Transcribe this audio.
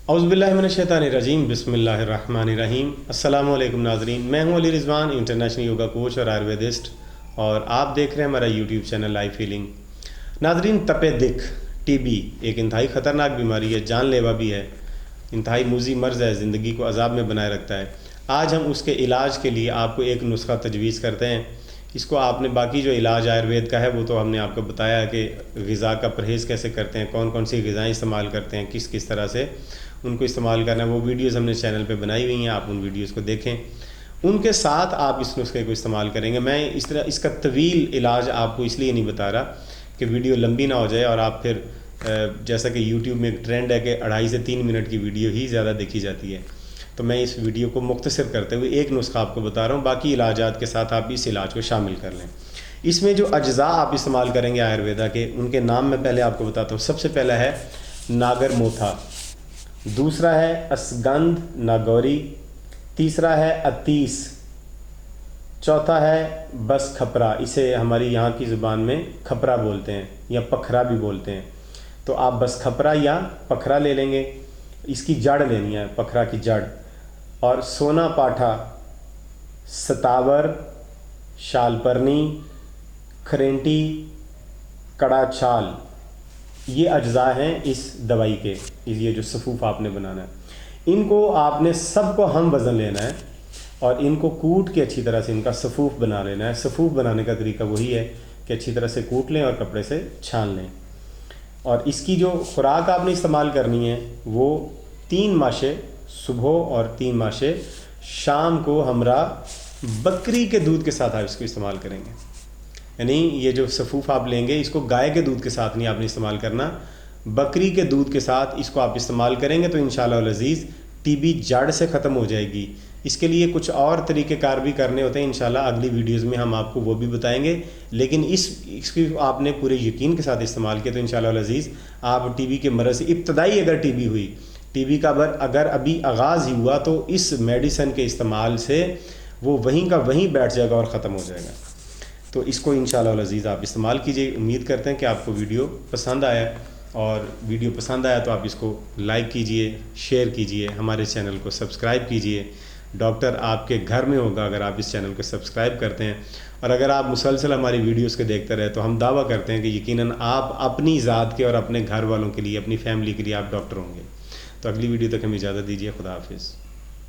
औज़ुबिल्लाहिमिनश्शैतानिर्रजीम बिस्मिल्लाहिर्रहमानिर्रहीम। अस्सलामु अलैकुम नाज़रीन, मैं हूं Ali Rizwan, international yoga coach और आयुर्वेदिस्ट, और आप देख रहे हैं हमारा यूट्यूब चैनल लाइफ हीलिंग। नाज़रीन, तपे दिक टीबी एक इंतहाई ख़तरनाक बीमारी है, जानलेवा भी है, इंतहाई मुज़ी मर्ज़ है, ज़िंदगी को अज़ाब में बनाए रखता है। आज हम उसके इलाज के लिए आपको एक नुस्खा तजवीज़ करते हैं। इसको आपने बाकी जो इलाज आयुर्वेद का है वो तो हमने आपको बताया कि ग़िज़ा का परहेज़ कैसे करते हैं, कौन कौन सी ग़िज़ाएँ इस्तेमाल करते हैं, किस किस तरह से उनको इस्तेमाल करना है, वो वीडियोज़ हमने चैनल पे बनाई हुई हैं, आप उन वीडियोज़ को देखें। उनके साथ आप इस नुस्खे को इस्तेमाल करेंगे। मैं इस तरह इसका तवील इलाज आपको इसलिए नहीं बता रहा कि वीडियो लंबी ना हो जाए और आप फिर जैसा कि यूट्यूब में एक ट्रेंड है कि 2.5 से 3 मिनट की वीडियो ही ज़्यादा देखी जाती है, तो मैं इस वीडियो को मुख्तसर करते हुए एक नुस्खा आपको बता रहा हूँ, बाकी इलाजात के साथ आप इस इलाज को शामिल कर लें। इसमें जो अज्जा आप इस्तेमाल करेंगे आयुर्वेदा के, उनके नाम मैं पहले आपको बताता हूँ। सबसे पहला है नागर मोथा, दूसरा है असगंध नागौरी, तीसरा है अतीस, चौथा है बस खपरा, इसे हमारी यहाँ की ज़ुबान में खपरा बोलते हैं या पखरा भी बोलते हैं। तो आप बस खपरा या पखरा ले लेंगे, इसकी जड़ लेनी है, पखरा की जड़। और सोना पाठा, सतावर, शालपर्नी, खरेंटी, कड़ा छाल, ये अज्जा हैं इस दवाई के। ये जो सफ़ूफ़ आपने बनाना है, इनको आपने सबको हम वज़न लेना है और इनको कूट के अच्छी तरह से इनका सफ़ूफ़ बना लेना है। सफ़ूफ़ बनाने का तरीका वही है कि अच्छी तरह से कूट लें और कपड़े से छान लें। और इसकी जो खुराक आपने इस्तेमाल करनी है वो 3 माशे सुबह और 3 माशे शाम को हमरा बकरी के दूध के साथ आप इसको इस्तेमाल करेंगे। यानी ये जो सफ़ूफ़ आप लेंगे, इसको गाय के दूध के साथ नहीं आपने इस्तेमाल करना, बकरी के दूध के साथ इसको आप इस्तेमाल करेंगे तो इंशाअल्लाह अज़ीज़ टीबी जड़ से ख़त्म हो जाएगी। इसके लिए कुछ और तरीक़ेकार भी करने होते हैं, इंशाअल्लाह अगली वीडियोज़ में हम आपको वो भी बताएंगे। लेकिन इसकी आपने पूरे यकीन के साथ इस्तेमाल किया तो इंशाअल्लाह अज़ीज़ आप टीबी के मरज़ से इब्तदाई अगर टीबी हुई, टीबी का अगर अभी आगाज़ ही हुआ, तो इस मेडिसन के इस्तेमाल से वो वहीं का वहीं बैठ जाएगा और ख़त्म हो जाएगा। तो इसको इंशाअल्लाह अज़ीज़ आप इस्तेमाल कीजिए। उम्मीद करते हैं कि आपको वीडियो पसंद आया, और वीडियो पसंद आया तो आप इसको लाइक कीजिए, शेयर कीजिए, हमारे चैनल को सब्सक्राइब कीजिए। डॉक्टर आपके घर में होगा अगर आप इस चैनल को सब्सक्राइब करते हैं। और अगर आप मुसलसल हमारी वीडियोस को देखते रहे तो हम दावा करते हैं कि यकीनन आप अपनी ज़ात के और अपने घर वालों के लिए, अपनी फैमिली के लिए आप डॉक्टर होंगे। तो अगली वीडियो तक हमें इजाज़त दीजिए। खुदा हाफिज़।